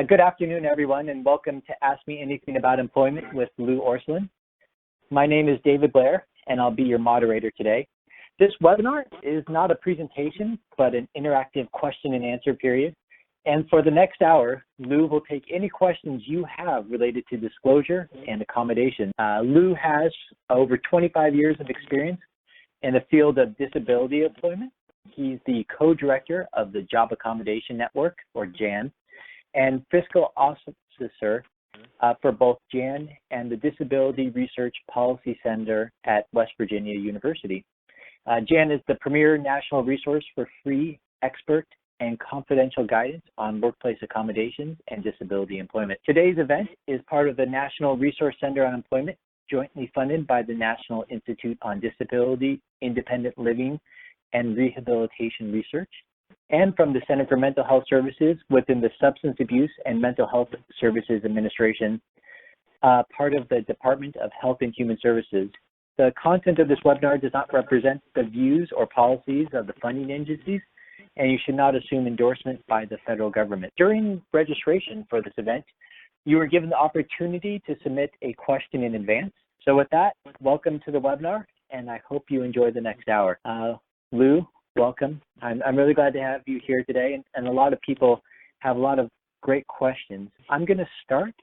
Good afternoon, everyone, and welcome to Ask Me Anything About Employment with Lou Orslene. My name is David Blair, and I'll be your moderator today. This webinar is not a presentation, but an interactive question and answer period. And for the next hour, Lou will take any questions you have related to disclosure and accommodation. Lou has over 25 years of experience in the field of disability employment. He's the co-director of the Job Accommodation Network, or JAN, and fiscal officer for both JAN and the Disability Research Policy Center at West Virginia University. JAN is the premier national resource for free, expert, and confidential guidance on workplace accommodations and disability employment. Today's event is part of the National Resource Center on Employment, jointly funded by the National Institute on Disability, Independent Living, and Rehabilitation Research, and from the Center for Mental Health Services within the Substance Abuse and Mental Health Services Administration, part of the Department of Health and Human Services. The content of this webinar does not represent the views or policies of the funding agencies, and you should not assume endorsement by the federal government. During registration for this event, you were given the opportunity to submit a question in advance. So with that, welcome to the webinar, and I hope you enjoy the next hour. Lou, welcome. I'm really glad to have you here today, and a lot of people have a lot of great questions. I'm going to start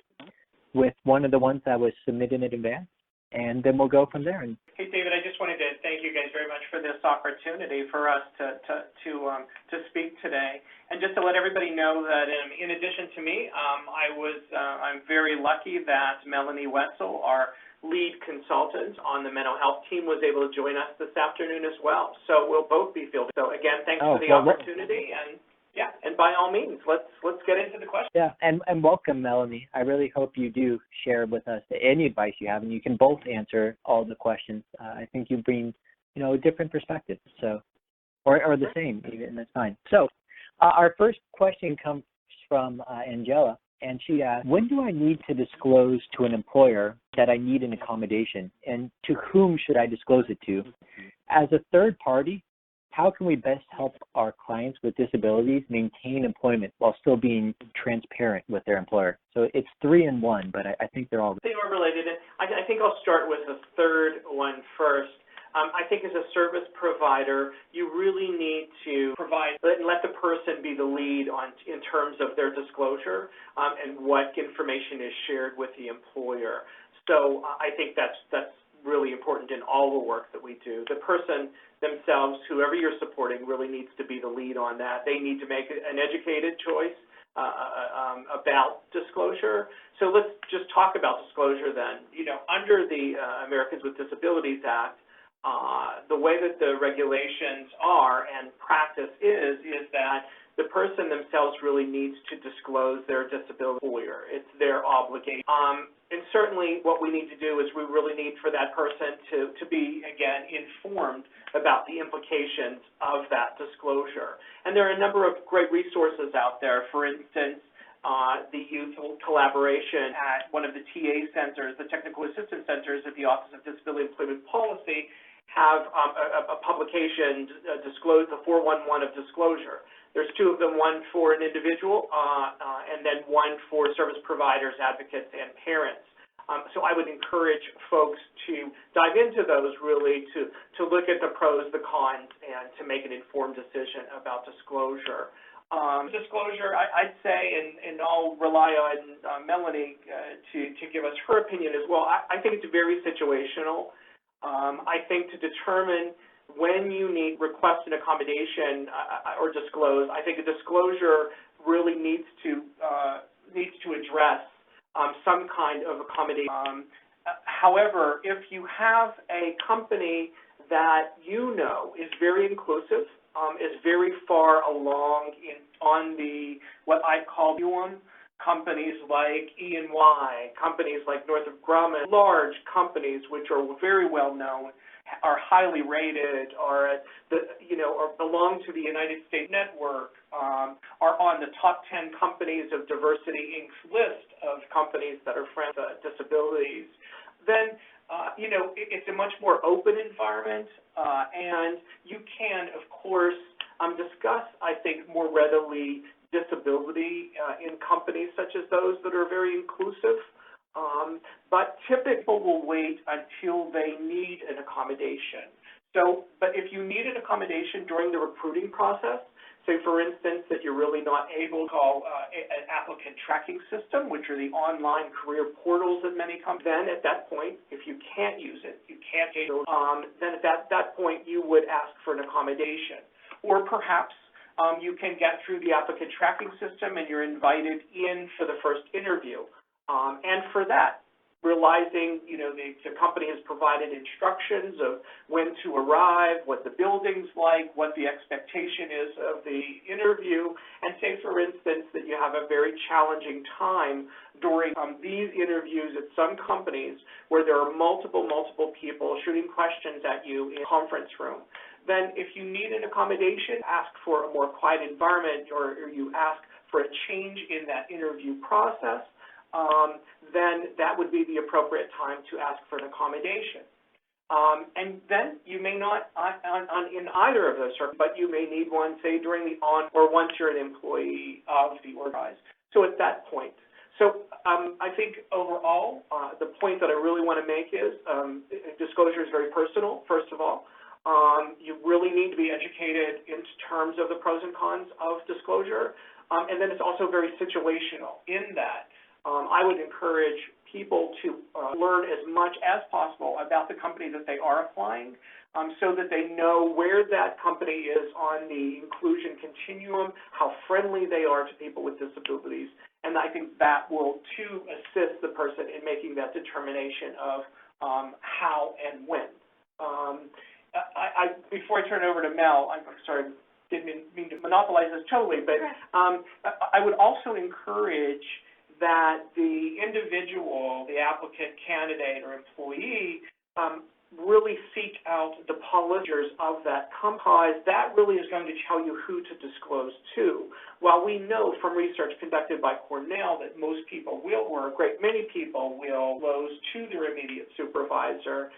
with one of the ones that was submitted in advance, and then we'll go from there. Hey, David, I just wanted to thank you guys very much for this opportunity for us to speak today. And just to let everybody know that in addition to me, I'm very lucky that Melanie Wetzel, our lead consultant on the mental health team, was able to join us this afternoon as well. So we'll both be fielding. So again, thanks for the opportunity, and yeah, and by all means, let's get into the question. Yeah, and welcome, Melanie. I really hope you do share with us any advice you have, and you can both answer all the questions. I think you bring, a different perspective, so or the same, even that's fine. So our first question comes from Angela. And she asked, when do I need to disclose to an employer that I need an accommodation, and to whom should I disclose it to? As a third party, how can we best help our clients with disabilities maintain employment while still being transparent with their employer? So it's 3 in 1, but I think they're all. They are related. I think I'll start with the third one first. I think as a service provider, you really need to provide and let the person be the lead in terms of their disclosure and what information is shared with the employer. So I think that's really important in all the work that we do. The person themselves, whoever you're supporting, really needs to be the lead on that. They need to make an educated choice about disclosure. So let's just talk about disclosure then. Under the Americans with Disabilities Act, the way that the regulations are and practice is that the person themselves really needs to disclose their disability employer. It's their obligation. And certainly what we need to do is we really need for that person to be, again, informed about the implications of that disclosure. And there are a number of great resources out there. For instance, the youth collaboration at one of the TA centers, the technical assistance centers at the Office of Disability Employment Policy, have a publication disclose the 411 of disclosure. There's 2 of them, one for an individual and then one for service providers, advocates, and parents. So I would encourage folks to dive into those really to look at the pros, the cons, and to make an informed decision about disclosure. Disclosure, I'd say, and I'll rely on Melanie to give us her opinion as well. I think it's very situational. I think to determine when you need request an accommodation or disclose, I think a disclosure really needs to address some kind of accommodation. However, if you have a company that is very inclusive, is very far along on the what I call companies like E&Y, companies like Northrop Grumman, large companies which are very well known, are highly rated, or belong to the United States network, are on the top 10 companies of Diversity Inc.'s list of companies that are friends with disabilities, then it's a much more open environment, and you can, of course, discuss, I think, more readily disability in companies such as those that are very inclusive. But typically people will wait until they need an accommodation. But if you need an accommodation during the recruiting process, say for instance that you're really not able to call an applicant tracking system, which are the online career portals at many companies, then at that point, if you can't use it, then at that point you would ask for an accommodation. Or perhaps you can get through the applicant tracking system and you're invited in for the first interview. And for that, realizing, the company has provided instructions of when to arrive, what the building's like, what the expectation is of the interview, and say, for instance, that you have a very challenging time during these interviews at some companies where there are multiple people shooting questions at you in a conference room. Then if you need an accommodation, ask for a more quiet environment, or you ask for a change in that interview process, then that would be the appropriate time to ask for an accommodation. And then you may not, in either of those circumstances, but you may need one, say, during the or once you're an employee of the organization. So at that point. So I think overall, the point that I really want to make is disclosure is very personal, first of all. You really need to be educated in terms of the pros and cons of disclosure. And then it's also very situational in that I would encourage people to learn as much as possible about the company that they are applying so that they know where that company is on the inclusion continuum, how friendly they are to people with disabilities, and I think that will, too, assist the person in making that determination of how and when. Before I turn it over to Mel, I'm sorry, didn't mean to monopolize this totally, but I would also encourage that the individual, the applicant, candidate, or employee really seek out the policers of that company, because that really is going to tell you who to disclose to. While we know from research conducted by Cornell that most people will, or a great many people will, disclose to their immediate supervisor,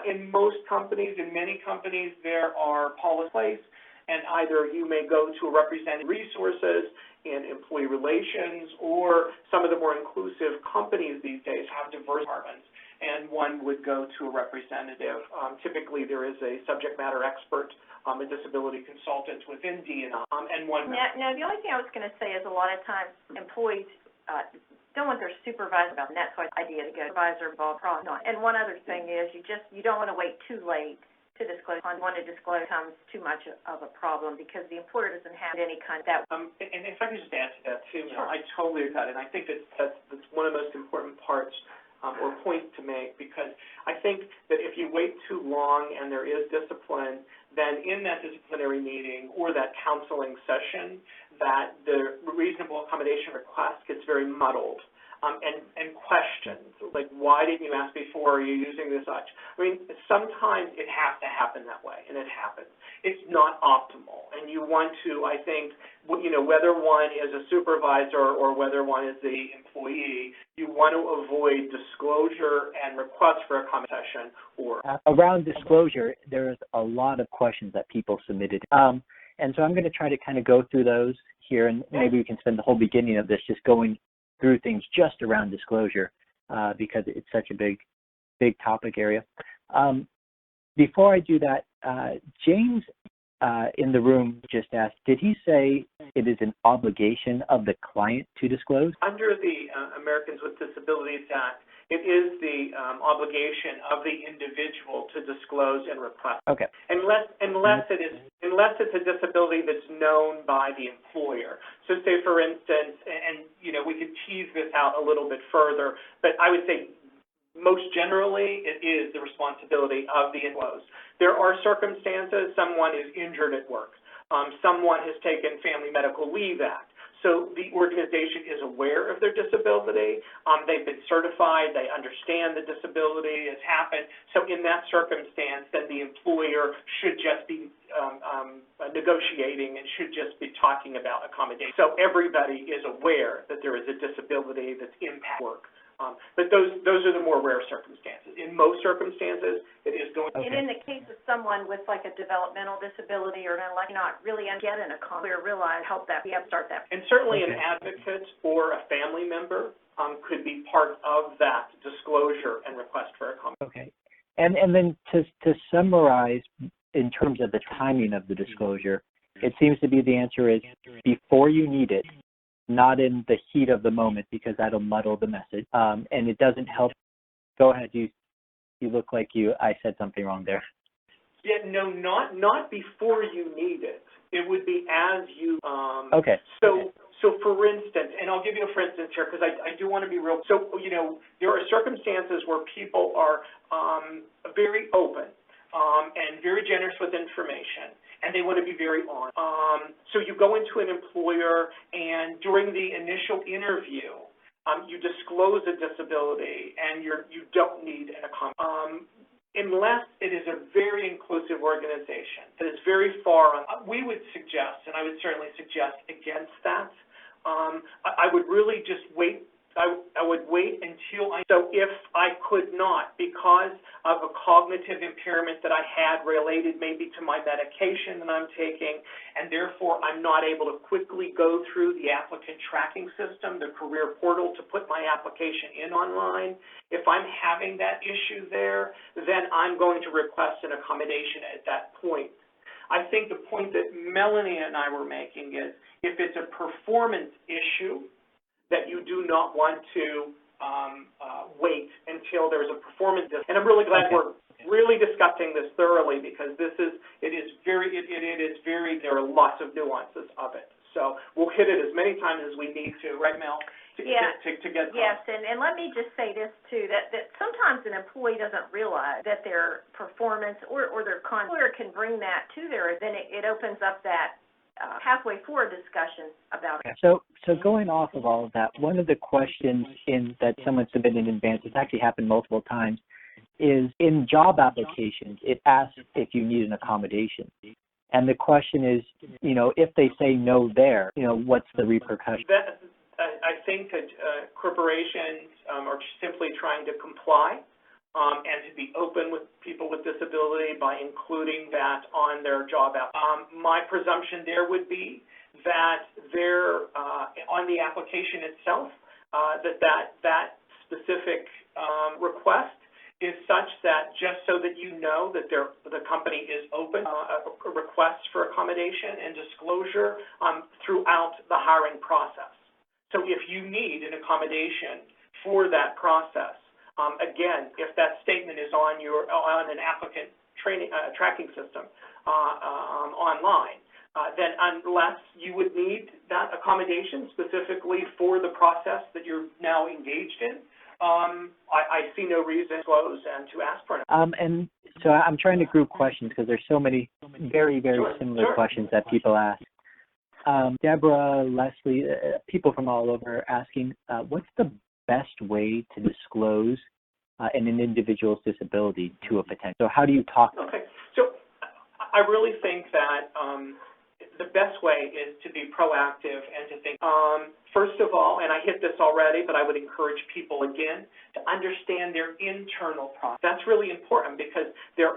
in most companies, in many companies, there are policies, and either you may go to a representative resources in employee relations, or some of the more inclusive companies these days have diverse departments, and one would go to a representative. Typically, there is a subject matter expert, a disability consultant within D&I, and one. Now, the only thing I was going to say is a lot of times employees don't want their supervisor about, and that's why the idea to go supervisor involved problem. And one other thing is you don't want to wait too late to disclose. Want to disclose becomes too much of a problem because the employer doesn't have any kind of that. And if I could just add to that too, Sure. I totally agree, and I think that's one of the most important parts or points to make, because I think that if you wait too long and there is discipline, then in that disciplinary meeting or that counseling session, that the reasonable accommodation request gets very muddled. And questions, like, why didn't you ask before? Are you using this such? I mean, sometimes it has to happen that way, and it happens. It's not optimal, and you want to, I think, whether one is a supervisor or whether one is the employee, you want to avoid disclosure and requests for accommodation. Around disclosure, there's a lot of questions that people submitted. And so I'm going to try to kind of go through those here, and maybe we can spend the whole beginning of this just going through things just around disclosure because it's such a big topic area. Before I do that, James in the room just asked, did he say it is an obligation of the client to disclose? Under the Americans with Disabilities Act, it is the obligation of the individual to disclose and request. Okay. Unless it's a disability that's known by the employer. So say, for instance, and we could tease this out a little bit further, but I would say most generally it is the responsibility of the employer. There are circumstances, someone is injured at work. Someone has taken Family Medical Leave Act. So the organization is aware of their disability. They've been certified. They understand the disability has happened. So in that circumstance, then the employer should just be negotiating and should just be talking about accommodation. So everybody is aware that there is a disability that's impacting work. But those are the more rare circumstances. In most circumstances, it is going. Okay. And in the case of someone with like a developmental disability or not really get an accommodation, realize help that we have to start that. And certainly an advocate or a family member could be part of that disclosure and request for accommodation. Okay. And then to summarize in terms of the timing of the disclosure, it seems to be the answer is before you need it, not in the heat of the moment, because that'll muddle the message. And it doesn't help. Go ahead. You look like I said something wrong there. Yeah, no, not before you need it. It would be as you. Okay. So for instance, and I'll give you a for instance here because I do want to be real. So there are circumstances where people are very open and very generous with information, and they want to be very honest. So you go into an employer, and during the initial interview, you disclose a disability, and you don't need an accommodation. Unless it is a very inclusive organization that is very far on, we would suggest, and I would certainly suggest against that. I would really just wait. I would wait until so if I could not, because of a cognitive impairment that I had related maybe to my medication that I'm taking, and therefore I'm not able to quickly go through the applicant tracking system, the career portal, to put my application in online. If I'm having that issue there, then I'm going to request an accommodation at that point. I think the point that Melanie and I were making is if it's a performance issue, that you do not want to wait until there's a performance. And I'm really glad we're really discussing this thoroughly because there are lots of nuances of it. So we'll hit it as many times as we need to, right, Mel? To get yes, and let me just say this too, that sometimes an employee doesn't realize that their performance or their employer can bring that to then it opens up that halfway for a discussion about it. So going off of all of that, one of the questions that someone submitted in advance, it's actually happened multiple times, is in job applications, it asks if you need an accommodation. And the question is, if they say no there, what's the repercussion? I think that corporations are simply trying to comply and to be open with people with disability by including that on their job app. My presumption there would be that they're on the application itself, that specific request is such that just so that you know that the company is open, requests for accommodation and disclosure throughout the hiring process. So if you need an accommodation for that process, again, if that statement is on an applicant tracking system online, then unless you would need that accommodation specifically for the process that you're now engaged in, I see no reason to close and to ask for it. And so I'm trying to group questions because there's so many very, very similar questions that people ask. Deborah, Leslie, people from all over are asking, what's the best way to disclose an individual's disability to a potential? So how do you talk? Okay, so I really think that the best way is to be proactive and to think, first of all, and I hit this already, but I would encourage people again to understand their internal process. That's really important because there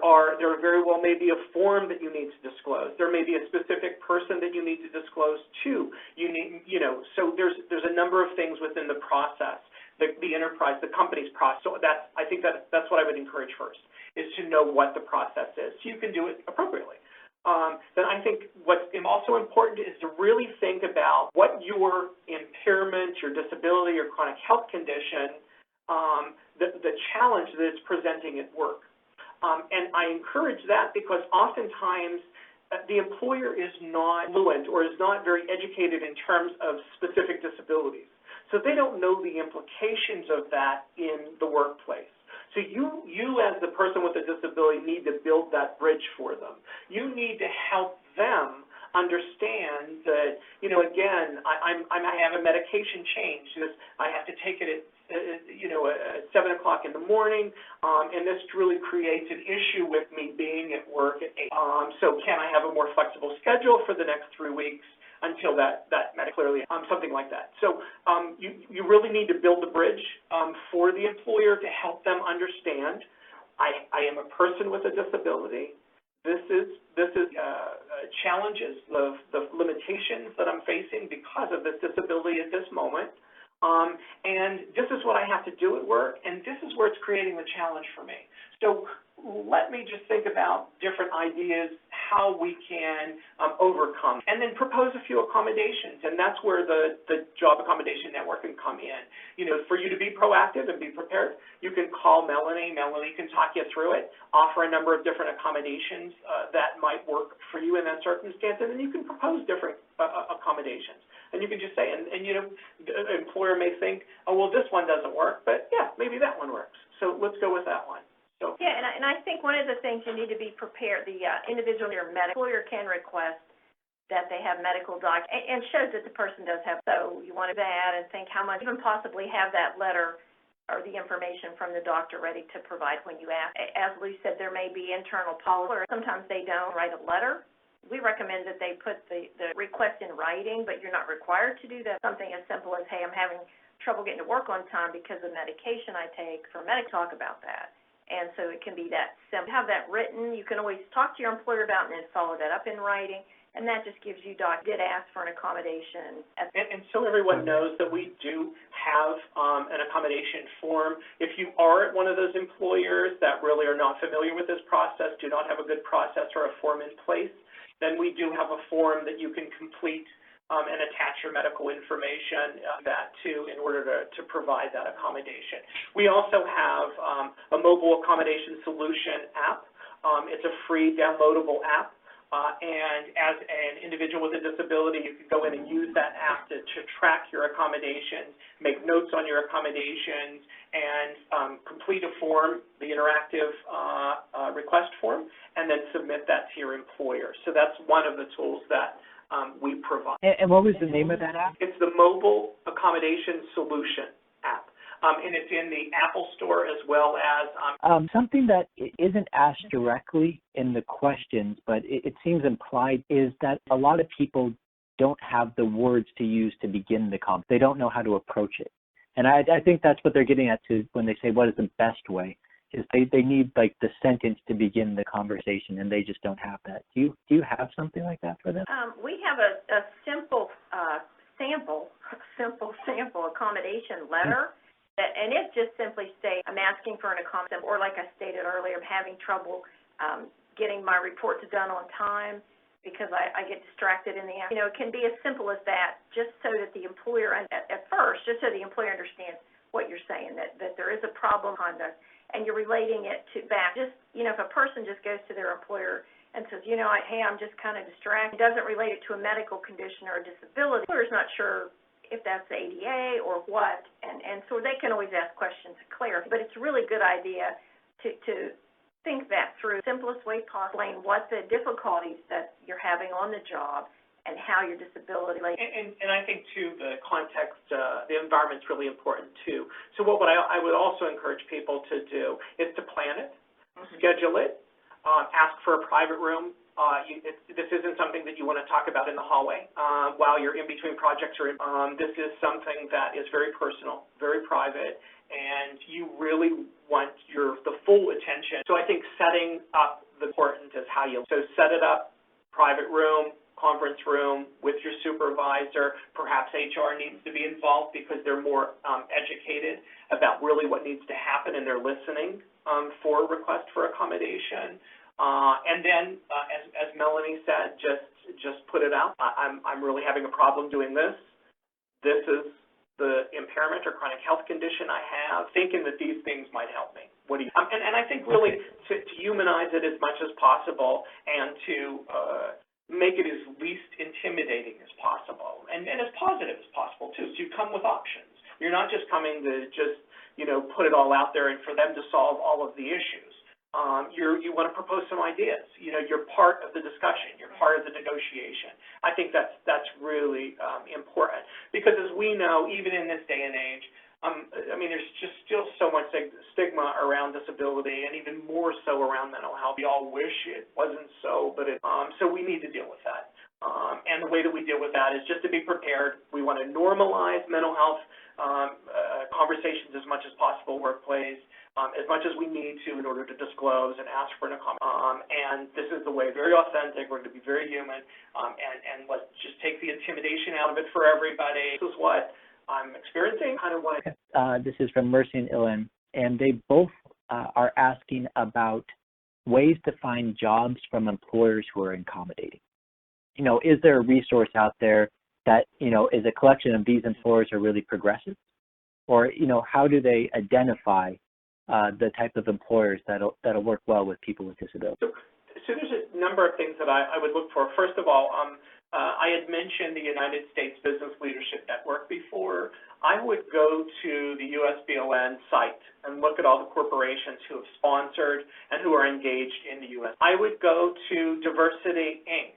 very well may be a form that you need to disclose. There may be a specific person that you need to disclose to. So there's a number of things within the process, the enterprise, the company's process. So I think that's what I would encourage first, is to know what the process is so you can do it appropriately. Then I think what's also important is to really think about what your impairment, your disability, your chronic health condition, the challenge that it's presenting at work. And I encourage that because oftentimes the employer is not fluent or is not very educated in terms of specific disabilities. So they don't know the implications of that in the workplace. So you as the person with a disability need to build that bridge for them. You need to help them understand that, you know, again, I have a medication change. I have to take it at, you know, at 7 o'clock in the morning, and this really creates an issue with me being at work at 8. So can I have a more flexible schedule for the next 3 weeks until that clearly, something like that. So you really need to build the bridge for the employer to help them understand, I am a person with a disability. This is challenges, the limitations that I'm facing because of this disability at this moment. And this is what I have to do at work, and this is where it's creating the challenge for me. So let me just think about different ideas, how we can overcome, and then propose a few accommodations, and that's where the Job Accommodation Network can come in. You know, for you to be proactive and be prepared, you can call Melanie. Melanie can talk you through it, offer a number of different accommodations that might work for you in that circumstance, and then you can propose different accommodations. And you can just say, and you know, the employer may think, oh, well, this one doesn't work, but yeah, maybe that one works. So let's go with that one. So yeah, and I think one of the things you need to be prepared, the individual or employer can request that they have medical docs and shows that the person does have. So you want to add and think how much, even possibly have that letter or the information from the doctor ready to provide when you ask. As Lou said, there may be internal policy, or sometimes they don't write a letter. We recommend that they put the request in writing, but you're not required to do that. Something as simple as, hey, I'm having trouble getting to work on time because of medication I take for medical, talk about that. And so it can be that simple. Have that written. You can always talk to your employer about it and then follow that up in writing, and that just gives you, did ask for an accommodation. And so everyone knows that we do have an accommodation form. If you are at one of those employers that really are not familiar with this process, do not have a good process or a form in place, then we do have a form that you can complete and attach your medical information that too in order to provide that accommodation. We also have a mobile accommodation solution app. It's a free downloadable app. And as an individual with a disability, you can go in and use that app to track your accommodations, make notes on your accommodations, and complete a form, the interactive request form, and then submit that to your employer. So that's one of the tools that we provide. And what was the name of that app? It's the Mobile Accommodation Solution app. And it's in the Apple Store as well as... something that isn't asked directly in the questions, but it seems implied, is that a lot of people don't have the words to use to begin the conversation. They don't know how to approach it. And I think that's what they're getting at too when they say, what is the best way? Is they need like the sentence to begin the conversation, and they just don't have that. Do you have something like that for them? We have a simple sample accommodation letter. And it just simply states, I'm asking for an accommodation, or like I stated earlier, I'm having trouble getting my reports done on time because I get distracted in the end. You know, it can be as simple as that, just so that the employer, at first, just so the employer understands what you're saying, that there is a problem conduct, and you're relating it to back. Just, you know, if a person just goes to their employer and says, you know, hey, I'm just kind of distracted, doesn't relate it to a medical condition or a disability, the employer's not sure if that's the ADA or what, and so they can always ask questions to clarify. But it's a really good idea to think that through. Simplest way possible, explain what the difficulties that you're having on the job and how your disability. And I think too, the context, the environment's really important too. So what I would also encourage people to do is to plan it, schedule it, ask for a private room. This isn't something that you want to talk about in the hallway while you're in between projects. This is something that is very personal, very private, and you really want the full attention. So I think setting up the important is how you. So set it up, private room, conference room with your supervisor. Perhaps HR needs to be involved because they're more educated about really what needs to happen, and they're listening for a request for accommodation. And then, as Melanie said, just put it out. I'm really having a problem doing this. This is the impairment or chronic health condition I have, thinking that these things might help me. What do you? And I think really to humanize it as much as possible and to make it as least intimidating as possible and as positive as possible too. So you come with options. You're not just coming to just put it all out there and for them to solve all of the issues. You want to propose some ideas. You're part of the discussion. You're part of the negotiation. I think that's really important because, as we know, even in this day and age, there's just still so much stigma around disability, and even more so around mental health. We all wish it wasn't so, but so we need to deal with that. And the way that we deal with that is just to be prepared. We want to normalize mental health conversations as much as possible, workplace, as much as we need to in order to disclose and ask for an accommodation. And this is the way, very authentic. We're going to be very human, and let's just take the intimidation out of it for everybody. This is what I'm experiencing, kind of what. This is from Mercy and Ilan, and they both are asking about ways to find jobs from employers who are accommodating. Is there a resource out there that, is a collection of these employers are really progressive? Or, how do they identify the type of employers that'll work well with people with disabilities? So there's a number of things that I would look for. First of all, I had mentioned the United States Business Leadership Network before. I would go to the USBON site and look at all the corporations who have sponsored and who are engaged in the U.S. I would go to Diversity Inc.,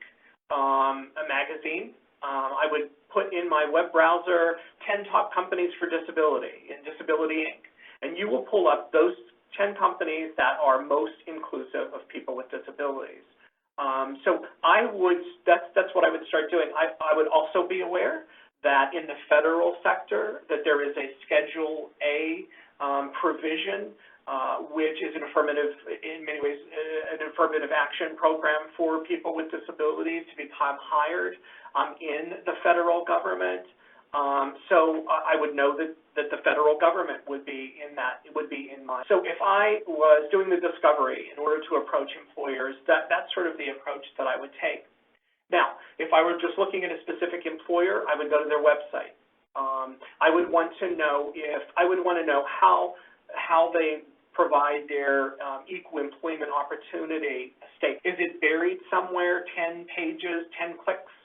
a magazine. I would put in my web browser 10 top companies for disability in Disability Inc., and you will pull up those 10 companies that are most inclusive of people with disabilities. So that's what I would start doing. I would also be aware that in the federal sector that there is a Schedule A provision, which is an affirmative, in many ways, an affirmative action program for people with disabilities to become hired in the federal government. So I would know that the federal government would be in that, it would be in my. So if I was doing the discovery in order to approach employers, that's sort of the approach that I would take. Now, if I were just looking at a specific employer, I would go to their website. I would want to know how they provide their equal employment opportunity statement. Is it buried somewhere, 10 pages, 10 clicks?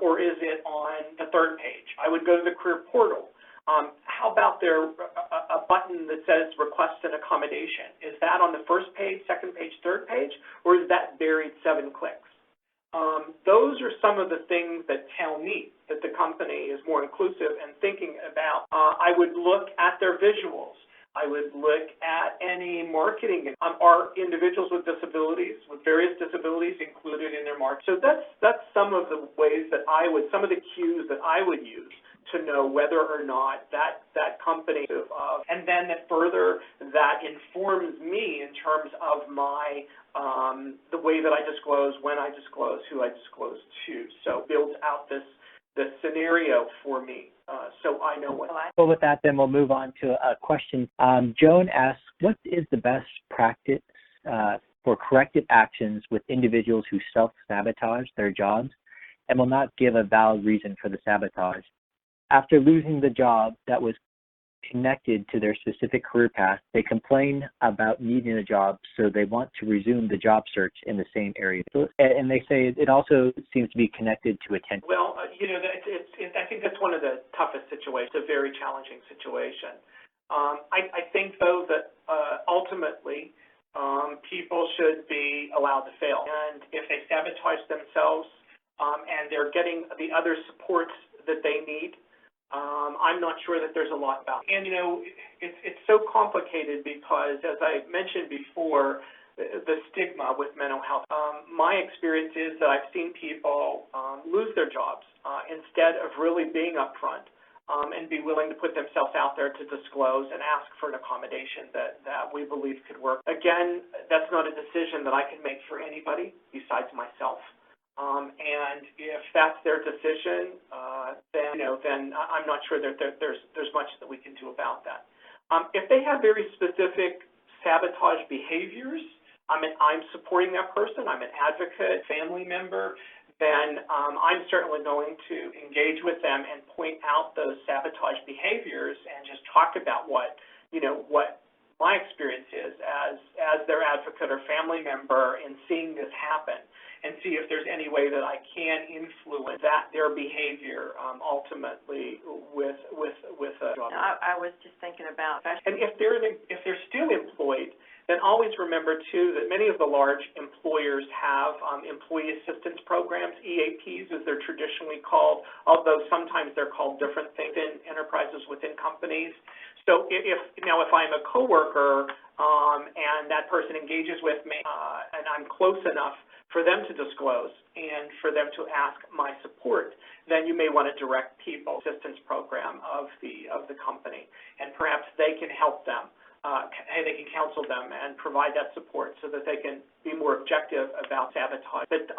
Or is it on the third page? I would go to the career portal. How about a button that says request an accommodation? Is that on the first page, second page, third page, or is that buried 7 clicks? Those are some of the things that tell me that the company is more inclusive and thinking about. I would look at their visuals. I would look at any marketing. Are individuals with disabilities, with various disabilities, included in their market? So that's some of the ways that some of the cues that I would use to know whether or not that company, and then further that informs me in terms of my the way that I disclose, when I disclose, who I disclose to. So builds out this scenario for me. So I know what. Well, with that, then we'll move on to a question. Joan asks, what is the best practice for corrective actions with individuals who self-sabotage their jobs and will not give a valid reason for the sabotage? After losing the job that was connected to their specific career path, they complain about needing a job, so they want to resume the job search in the same area. And they say it also seems to be connected to attention. Well, I think that's one of the toughest situations, a very challenging situation. I think, though, that ultimately people should be allowed to fail. And if they sabotage themselves and they're getting the other supports that they need, I'm not sure that there's a lot about it. And, it's so complicated because, as I mentioned before, the stigma with mental health. My experience is that I've seen people lose their jobs instead of really being upfront and be willing to put themselves out there to disclose and ask for an accommodation that we believe could work. Again, that's not a decision that I can make for anybody besides myself. And if that's their decision, then I'm not sure that there's much that we can do about that. If they have very specific sabotage behaviors, I'm supporting that person, I'm an advocate, family member, then I'm certainly going to engage with them and point out those sabotage behaviors and just talk about what my experience is as their advocate or family member in seeing this happen, and see if there's any way that I can influence their behavior ultimately with a job. I was just thinking about. And if they're still employed, then always remember, too, that many of the large employers have employee assistance programs, EAPs as they're traditionally called, although sometimes they're called different things in enterprises within companies. So if I'm a coworker and that person engages with me and I'm close enough for them to disclose and for them to ask my support, then you may want to direct people assistance program of the company, and perhaps they can help them. They can counsel them and provide that support so that they can be more objective about sabotage. But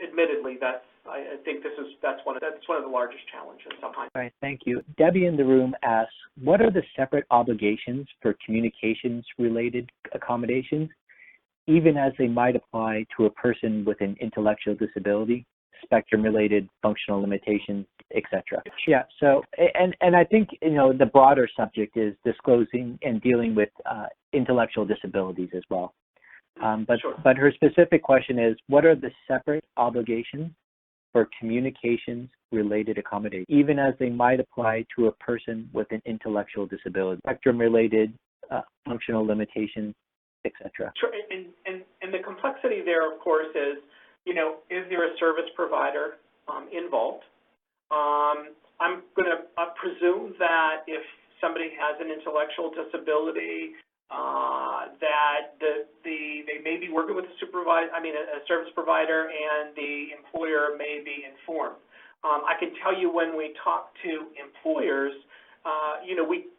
admittedly, I think that's one of the largest challenges sometimes. All right, thank you. Debbie in the room asks, what are the separate obligations for communications-related accommodations, even as they might apply to a person with an intellectual disability, spectrum-related functional limitations, etc.? Yeah, so, and I think, the broader subject is disclosing and dealing with intellectual disabilities as well. But her specific question is, what are the separate obligations for communications-related accommodations, even as they might apply to a person with an intellectual disability, spectrum-related functional limitations, etc.? Sure, and the complexity there, of course, is, is there a service provider involved? I'm going to presume that if somebody has an intellectual disability, that they may be working with a service provider, and the employer may be informed. I can tell you when we talk to employers,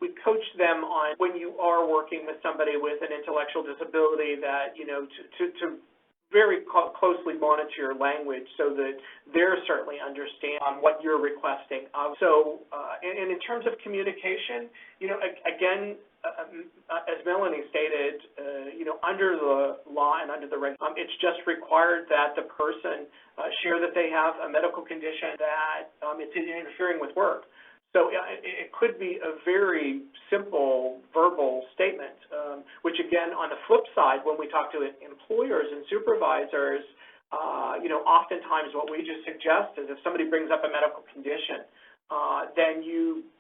we coach them on when you are working with somebody with an intellectual disability that, to very closely monitor your language so that they're certainly understand what you're requesting. And in terms of communication, again, as Melanie stated, under the law and under the regulation, it's just required that the person share that they have a medical condition that it's interfering with work. So it could be a very simple verbal statement, which again, on the flip side, when we talk to employers and supervisors, oftentimes what we just suggest is if somebody brings up a medical condition,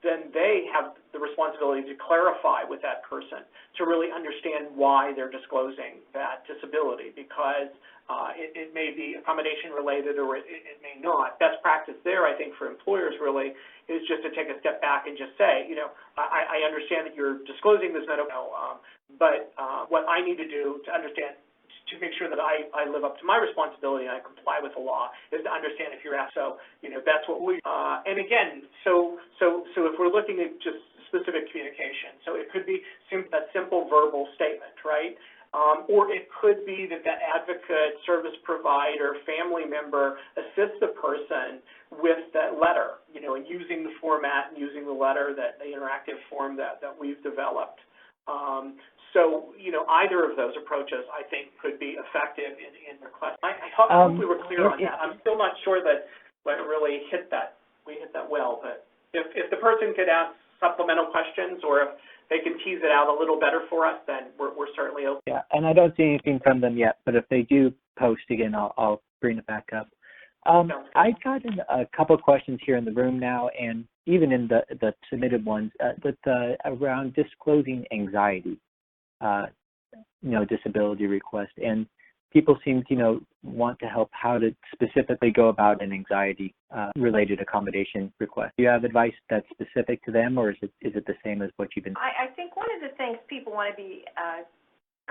then they have the responsibility to clarify with that person to really understand why they're disclosing that disability, because it may be accommodation related or it may not. Best practice there, I think, for employers really is just to take a step back and just say, I understand that you're disclosing this medical, but what I need to do to understand, to make sure that I live up to my responsibility and I comply with the law, is to understand if you're asked. So, that's what we, and again, so if we're looking at just specific communication, so it could be a simple verbal statement, right? Or it could be that the advocate, service provider, family member assists the person with that letter, and using the format and using the letter, the interactive form that we've developed. So, either of those approaches, I think, could be effective in request. I hope we were clear on that. I'm still not sure that we really hit that well, but if the person could ask supplemental questions, or if they can tease it out a little better for us, then we're certainly open. Yeah, and I don't see anything from them yet, but if they do post again, I'll bring it back up. I've gotten a couple of questions here in the room now, and even in the submitted ones, around disclosing anxiety, disability request, and people seem to, want to help how to specifically go about an anxiety related accommodation request. Do you have advice that's specific to them, or is it the same as what you've been? I think one of the things people want to be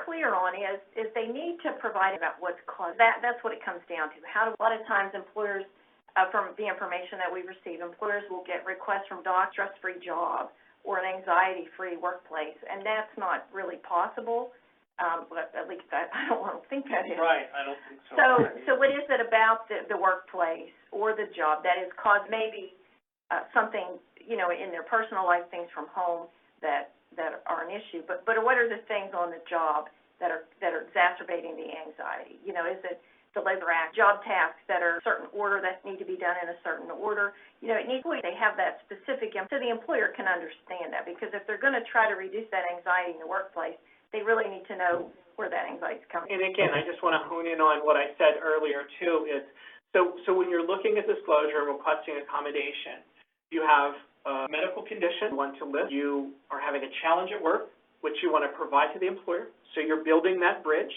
clear on is they need to provide about what's caused. That's what it comes down to. A lot of times employers, from the information that we receive, employers will get requests from docs, stress-free job, or an anxiety-free workplace, and that's not really possible. But at least I don't think that is. Right, I don't think so. So what is it about the workplace or the job that has caused maybe something, in their personal life, things from home that are an issue? But what are the things on the job that are exacerbating the anxiety? Is it the Labor Act, job tasks that are a certain order that need to be done in a certain order? They have that specific, so the employer can understand that, because if they're going to try to reduce that anxiety in the workplace, they really need to know where that anxiety is coming from. And again, I just want to hone in on what I said earlier, too, is so when you're looking at disclosure and requesting accommodation, you have a medical condition you want to list, you are having a challenge at work what you want to provide to the employer. So you're building that bridge.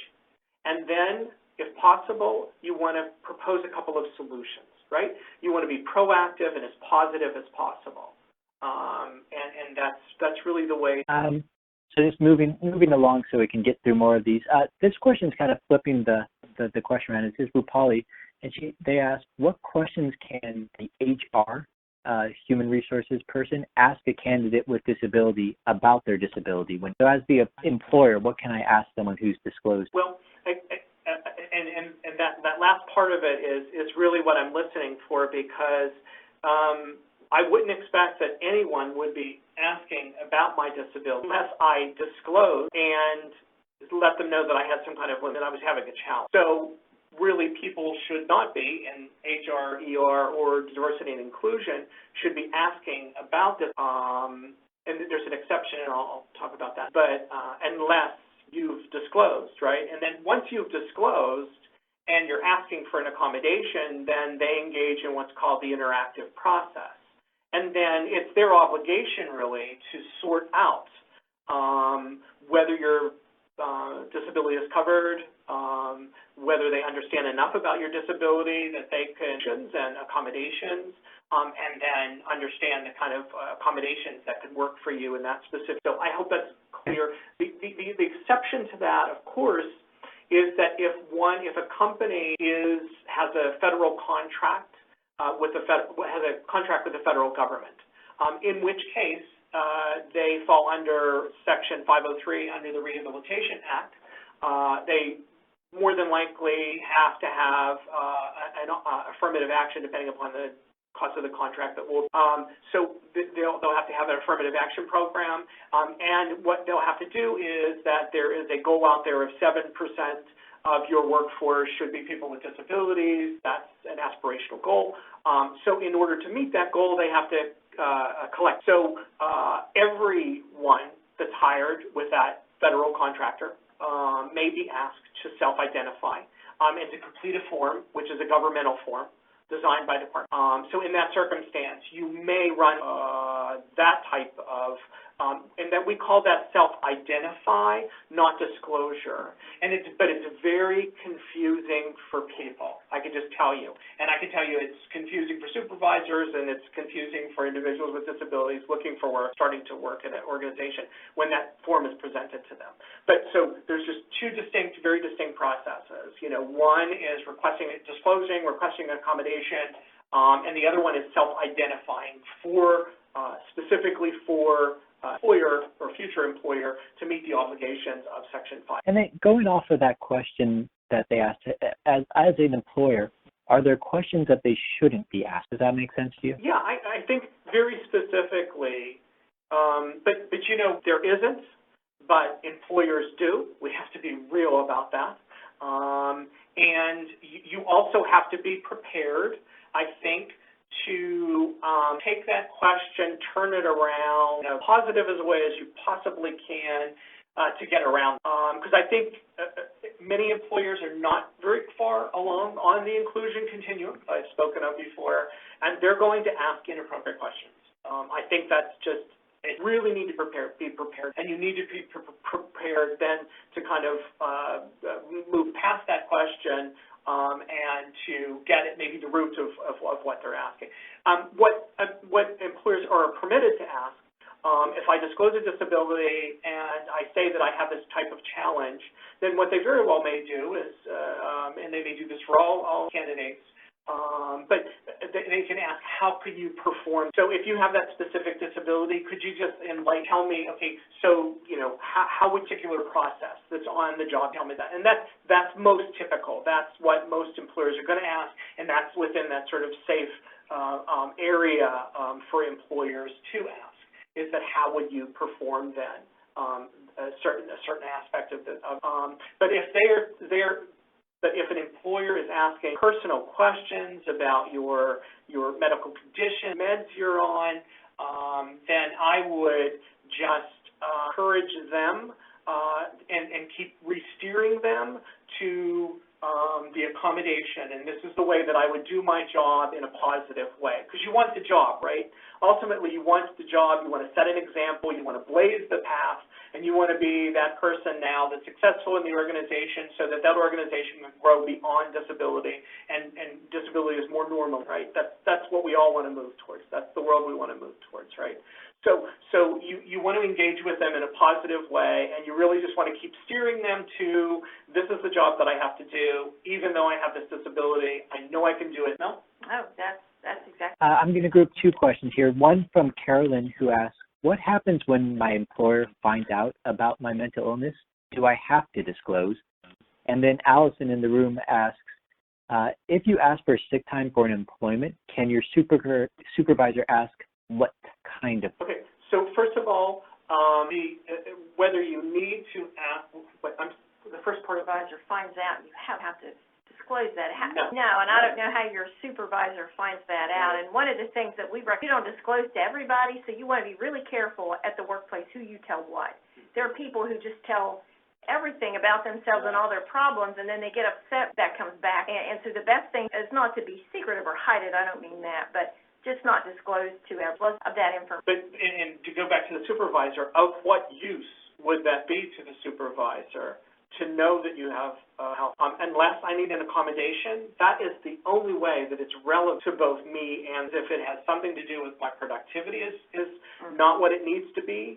And then, if possible, you want to propose a couple of solutions, right? You want to be proactive and as positive as possible. And that's really the way. So just moving along so we can get through more of these. This question is kind of flipping the question around. It says Rupali, and they ask, what questions can the HR, human resources person, ask a candidate with disability about their disability? So as the employer, what can I ask someone who's disclosed? Well, and that last part of it is really what I'm listening for, because I wouldn't expect that anyone would be asking about my disability unless I disclose and let them know that I had some kind of, that I was having a challenge. So really, people should not be, in HR, ER, or diversity and inclusion, should be asking about this. And there's an exception, and I'll talk about that. But unless you've disclosed, right? And then once you've disclosed and you're asking for an accommodation, then they engage in what's called the interactive process. And then it's their obligation, really, to sort out whether your disability is covered, whether they understand enough about your disability that they can, and accommodations, and then understand the kind of accommodations that could work for you in that specific. So I hope that's clear. The exception to that, of course, is that if a company has a federal contract, has a contract with the federal government, in which case they fall under Section 503 under the Rehabilitation Act. They more than likely have to have an affirmative action depending upon the cost of the contract that will. So they'll have to have an affirmative action program, and what they'll have to do is that there is a goal out there of 7% of your workforce should be people with disabilities. That's an aspirational goal. So in order to meet that goal, they have to collect. So everyone that's hired with that federal contractor may be asked to self-identify and to complete a form, which is a governmental form designed by the department. So in that circumstance, you may run that type of, and that we call that self-identify, not disclosure. And but it's very confusing for people. I can just tell you. And I can tell you it's confusing for supervisors, and it's confusing for individuals with disabilities looking for work, starting to work in an organization when that form is presented to them. But so there's just two very distinct processes. One is disclosing, requesting accommodation, and the other one is self-identifying specifically for employer or future employer to meet the obligations of Section 5. And then going off of that question that they asked, as an employer, are there questions that they shouldn't be asked? Does that make sense to you? Yeah, I think very specifically, but there isn't, but employers do. We have to be real about that. And you also have to be prepared, I think, to take that question, turn it around, positive as a way as you possibly can to get around. Because I think many employers are not very far along on the inclusion continuum I've spoken of before, and they're going to ask inappropriate questions. I think that's just, you really need to be prepared, and you need to be prepared then to kind of move past that question and to get at maybe the root of what they're asking. What employers are permitted to ask, if I disclose a disability and I say that I have this type of challenge, then what they very well may do is, and they may do this for all candidates, but they can ask, how could you perform? So if you have that specific disability, could you just tell me, okay, so how particular process that's on the job, tell me that. And that's most typical. That's what most employers are going to ask, and that's within that sort of safe area for employers to ask, is that how would you perform then a certain aspect of the. But if But if an employer is asking personal questions about your medical condition, meds you're on, then I would just encourage them and keep re-steering them to the accommodation. And this is the way that I would do my job in a positive way. Because you want the job, right? Ultimately, you want the job. You want to set an example. You want to blaze the path. and you want to be that person now that's successful in the organization so that that organization can grow beyond disability, and disability is more normal, right? That's what we all want to move towards. That's the world we want to move towards, right? So you want to engage with them in a positive way, and you really just want to keep steering them to, this is the job that I have to do, even though I have this disability. I know I can do it. No? Oh, that's exactly. I'm going to group two questions here. One from Carolyn, who asks, what happens when my employer finds out about my mental illness? Do I have to disclose? And then Allison in the room asks, if you ask for sick time for an employment, can your supervisor ask what kind of? Okay, so first of all, whether you need to ask, the first part of Supervisor finds out, you have to disclose that. No, and I don't know how your supervisor finds that out. And one of the things that we don't disclose to everybody, so you want to be really careful at the workplace who you tell what. There are people who just tell everything about themselves and all their problems, and then they get upset that comes back. And so the best thing is not to be secretive or hide it. I don't mean that, but just not disclose to everyone of that information. But and to go back to the supervisor, of what use would that be to the supervisor to know that you have health? Unless I need an accommodation, that is the only way that it's relevant to both me, and if it has something to do with my productivity is not what it needs to be,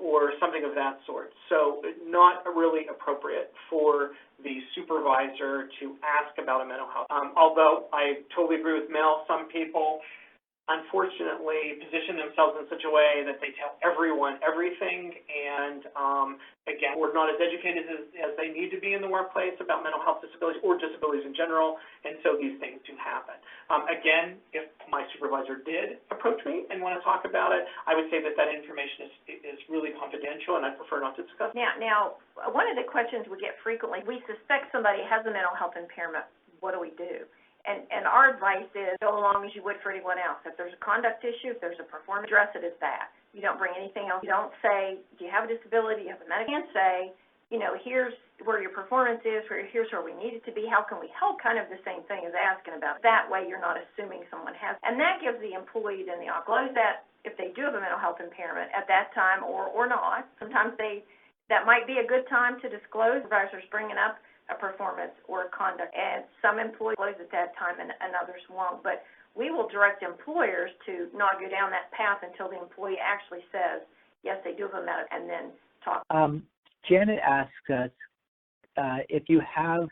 or something of that sort. So not really appropriate for the supervisor to ask about a mental health. Although I totally agree with Mel, some people unfortunately position themselves in such a way that they tell everyone everything, and again, we're not as educated as they need to be in the workplace about mental health disabilities or disabilities in general, and so these things do happen. Again, if my supervisor did approach me and want to talk about it, I would say that that information is really confidential, and I'd prefer not to discuss. Now, one of the questions we get frequently, we suspect somebody has a mental health impairment. What do we do? And our advice is go along as you would for anyone else. If there's a conduct issue, if there's a performance, address it as that. You don't bring anything else. You don't say, do you have a disability? Do you have a medical? You can't say, here's where your performance is, here's where we need it to be. How can we help? Kind of the same thing as asking about. That way you're not assuming someone has. And that gives the employee then the option that if they do have a mental health impairment at that time or not, sometimes that might be a good time to disclose. Supervisors bringing up a performance or a conduct, and some employees close at that time and others won't. But we will direct employers to not go down that path until the employee actually says, yes, they do have a medical, and then talk. Janet asks us if you have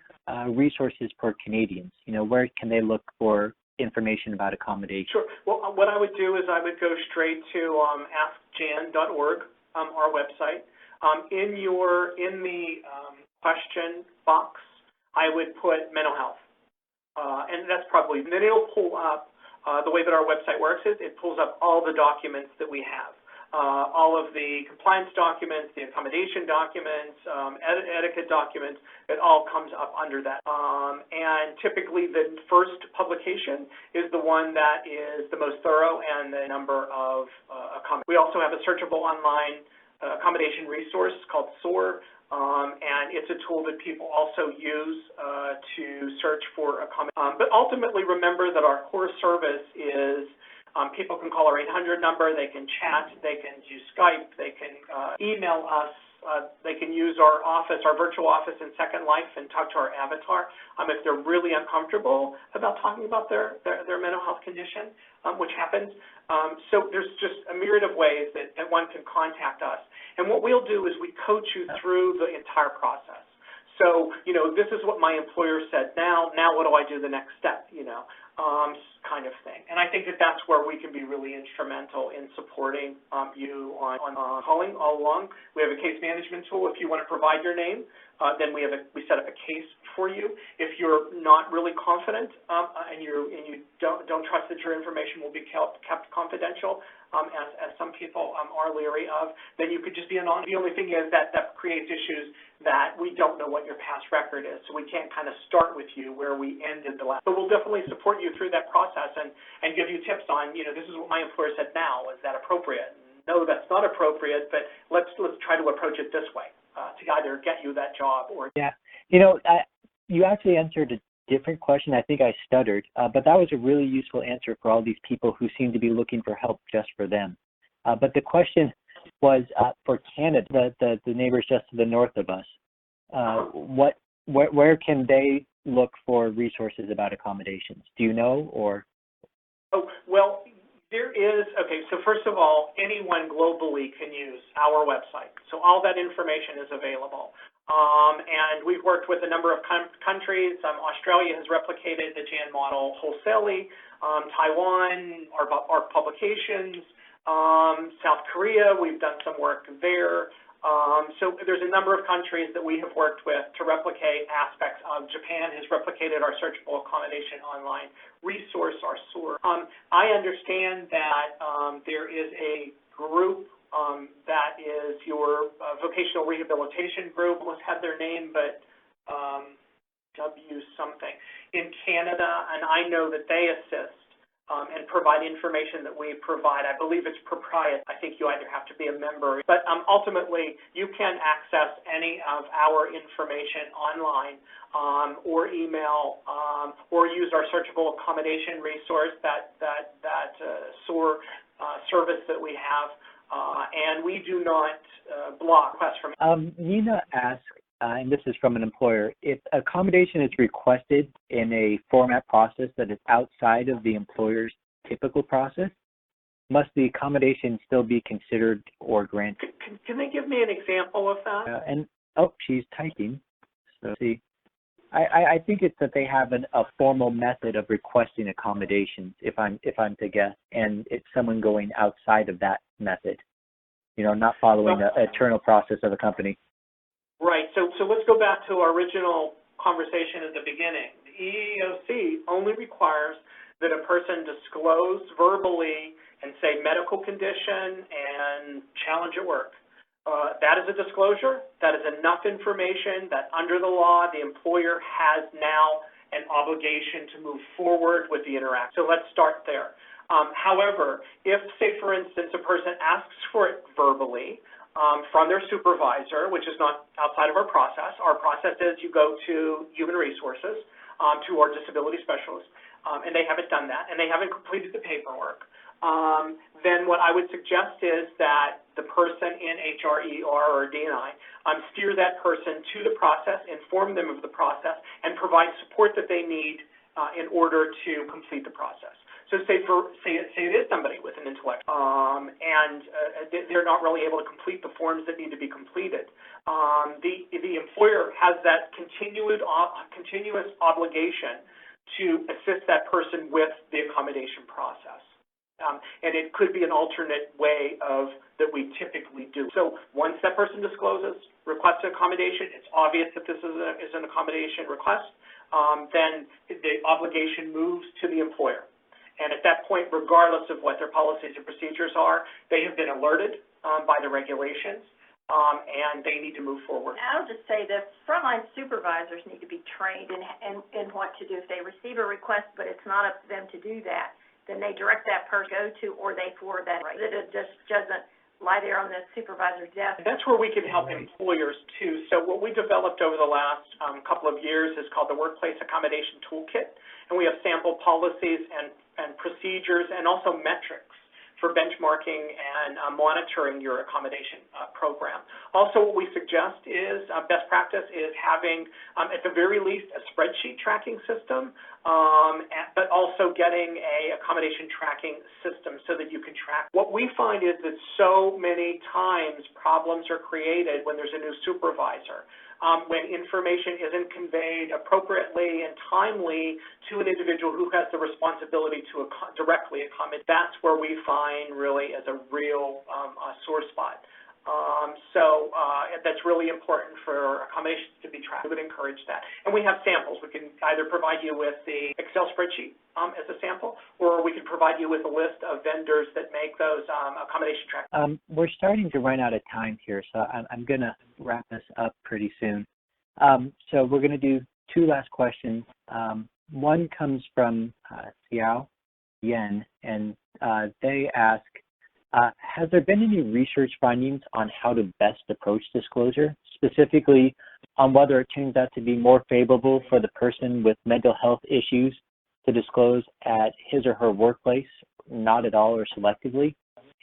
resources for Canadians, where can they look for information about accommodation? Sure. Well, what I would do is I would go straight to askjan.org, our website. In the question box, I would put mental health, and that's probably, and then it'll pull up, the way that our website works is it pulls up all the documents that we have, all of the compliance documents, the accommodation documents, etiquette documents, it all comes up under that. And typically the first publication is the one that is the most thorough and the number of accommodations. We also have a searchable online accommodation resource called SOAR, and it's a tool that people also use to search for accommodation. But ultimately, remember that our core service is people can call our 800 number, they can chat, they can use Skype, they can email us, they can use our office, our virtual office in Second Life, and talk to our avatar if they're really uncomfortable about talking about their mental health condition, which happens. So there's just a myriad of ways that one can contact us. And what we'll do is we coach you through the entire process. So, this is what my employer said. Now what do I do the next step, kind of thing. And I think that that's where we can be really instrumental in supporting you on calling all along. We have a case management tool. If you want to provide your name, then we set up a case for you. If you're not really confident and you don't trust that your information will be kept confidential, as some people are leery of, then you could just be anonymous. The only thing is that creates issues that we don't know what your past record is, so we can't kind of start with you where we ended the last. So we'll definitely support you through that process and give you tips on, this is what my employer said now, is that appropriate? No, that's not appropriate, but let's try to approach it this way to either get you that job or. Yeah, you actually answered a different question. I think I stuttered, but that was a really useful answer for all these people who seem to be looking for help just for them. But the question was for Canada, the neighbors just to the north of us. Where can they look for resources about accommodations? Do you know, or? Oh, well, there is, okay, so first of all, anyone globally can use our website. So all that information is available. And we've worked with a number of countries. Australia has replicated the JAN model wholesalely. Taiwan, our publications. South Korea, we've done some work there. So there's a number of countries that we have worked with to replicate aspects of. Japan has replicated our searchable accommodation online resource, our SOAR. I understand that there is a group that is your vocational rehabilitation group. Almost had their name, but W something in Canada, and I know that they assist and provide information that we provide. I believe it's proprietary. I think you either have to be a member, but ultimately you can access any of our information online or email or use our searchable accommodation resource, that SOAR service that we have, and we do not block requests from. Nina asked, and this is from an employer, if accommodation is requested in a format process that is outside of the employer's typical process, must the accommodation still be considered or granted? Can they give me an example of that? She's typing. So see, I think it's that they have a formal method of requesting accommodations, if I'm to guess, and it's someone going outside of that method, not following the eternal process of a company. Right. So let's go back to our original conversation at the beginning. The EEOC only requires that a person disclose verbally and say medical condition and challenge at work. That is a disclosure. That is enough information that under the law, the employer has now an obligation to move forward with the interaction. So let's start there. However, if, say, for instance, a person asks for it verbally, from their supervisor, which is not outside of our process. Our process is you go to Human Resources, to our disability specialist, and they haven't done that, and they haven't completed the paperwork. Then what I would suggest is that the person in HR, ER, or D&I steer that person to the process, inform them of the process, and provide support that they need in order to complete the process. So say it is somebody with an intellect, and they're not really able to complete the forms that need to be completed. The employer has that continuous obligation to assist that person with the accommodation process. And it could be an alternate way that we typically do. So once that person discloses, requests an accommodation, it's obvious that this is an accommodation request, then the obligation moves to the employer. And at that point, regardless of what their policies and procedures are, they have been alerted by the regulations, and they need to move forward. I'll just say that frontline supervisors need to be trained in what to do. If they receive a request, but it's not up to them to do that, then they direct that person to go to, or they forward that. That it just doesn't lie there on the supervisor's desk. That's where we can help employers, too. So what we developed over the last couple of years is called the Workplace Accommodation Toolkit, and we have sample policies and procedures and also metrics for benchmarking and monitoring your accommodation program. Also, what we suggest is best practice is having, at the very least, a spreadsheet tracking system, but also getting a accommodation tracking system so that you can track. What we find is that so many times problems are created when there's a new supervisor. When information isn't conveyed appropriately and timely to an individual who has the responsibility to directly accommodate, that's where we find really as a real sore spot. So that's really important for accommodations to be tracked. We would encourage that. And we have samples. We can either provide you with the Excel spreadsheet as a sample, or we can provide you with a list of vendors that make those accommodation tracking. We're starting to run out of time here, so I'm going to wrap this up pretty soon. So we're going to do two last questions. One comes from Xiao Yen, and they ask, has there been any research findings on how to best approach disclosure, specifically on whether it turns out to be more favorable for the person with mental health issues to disclose at his or her workplace, not at all or selectively?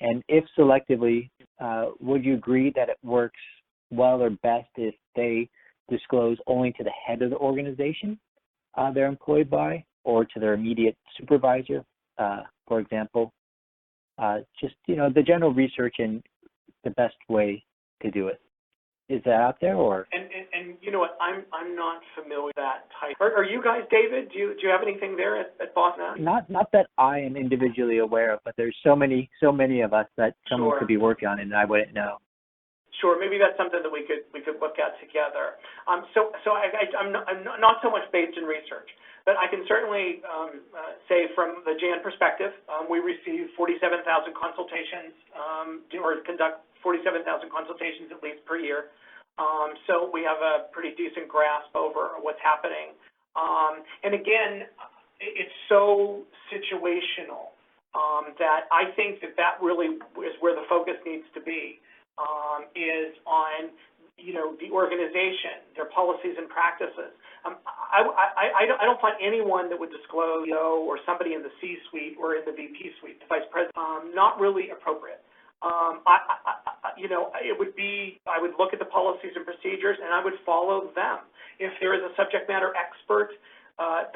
And if selectively, would you agree that it works well or best if they disclose only to the head of the organization they're employed by, or to their immediate supervisor, for example? Just, the general research and the best way to do it. Is that out there, or? And you know what? I'm not familiar with that type. Are you guys, David? Do you have anything there at Boston? Not that I am individually aware of, but there's so many of us that someone Sure. could be working on it and I wouldn't know. Sure, maybe that's something that we could look at together. So I'm not so much based in research, but I can certainly say from the JAN perspective, we receive 47,000 consultations or conduct 47,000 consultations at least per year. So we have a pretty decent grasp over what's happening. And again, it's so situational that I think that really is where the focus needs to be. Is on, the organization, their policies and practices. I don't find anyone that would disclose, or somebody in the C-suite or in the VP suite, the vice president, not really appropriate. It would be, I would look at the policies and procedures and I would follow them. If there is a subject matter expert, a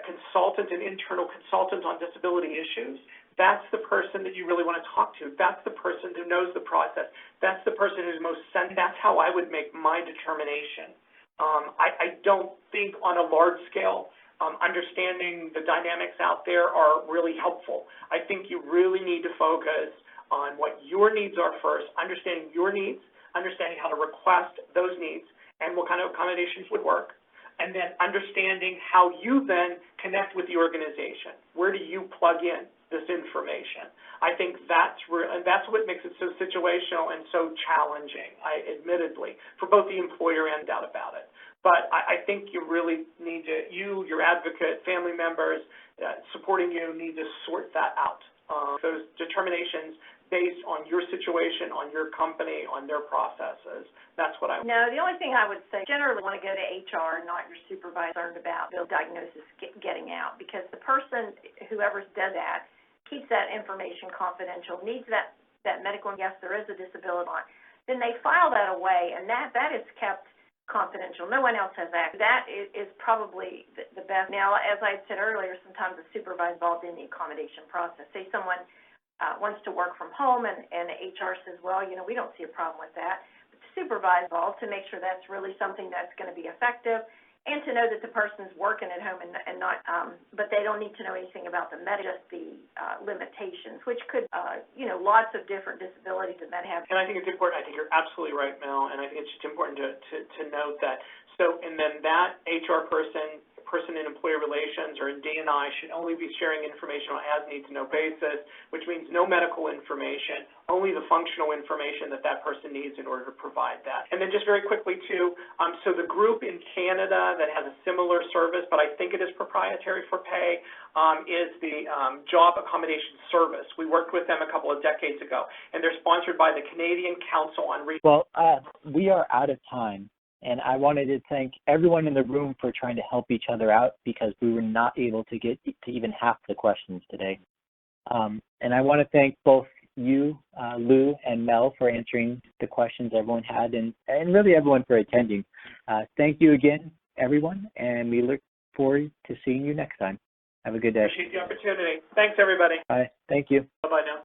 consultant, an internal consultant on disability issues, that's the person that you really want to talk to. That's the person who knows the process. That's the person who's most sensitive. That's how I would make my determination. I don't think on a large scale, understanding the dynamics out there are really helpful. I think you really need to focus on what your needs are first, understanding your needs, understanding how to request those needs, and what kind of accommodations would work, and then understanding how you then connect with the organization. Where do you plug in this information? I think that's what makes it so situational and so challenging, admittedly, for both the employer and doubt about it. But I think you really need to, your advocate, family members supporting you need to sort that out. Those determinations based on your situation, on your company, on their processes. That's what I would. No, the only thing I would say, generally want to go to HR, not your supervisor, about the diagnosis getting out, because the person, whoever does that, keeps that information confidential, needs that medical, and yes, there is a disability line, then they file that away, and that is kept confidential. No one else has access. That is probably the best. Now, as I said earlier, sometimes the supervisor involved in the accommodation process. Say someone wants to work from home, and HR says, well, we don't see a problem with that. But the supervisor involved to make sure that's really something that's going to be effective, and to know that the person's working at home and not, but they don't need to know anything about the just the limitations, which could, lots of different disabilities that have. And I think it's important. I think you're absolutely right, Mel, and I think it's just important to note that. So, and then that HR person in employee relations or in D&I should only be sharing information on as need to know basis, which means no medical information, only the functional information that person needs in order to provide that. And then just very quickly too, so the group in Canada that has a similar service, but I think it is proprietary for pay, is the Job Accommodation Service. We worked with them a couple of decades ago, and they're sponsored by the Canadian Council on Well, we are out of time. And I wanted to thank everyone in the room for trying to help each other out, because we were not able to get to even half the questions today. And I want to thank both you, Lou, and Mel for answering the questions everyone had, and really everyone for attending. Thank you again, everyone, and we look forward to seeing you next time. Have a good day. Appreciate the opportunity. Thanks, everybody. Bye. Thank you. Bye-bye now.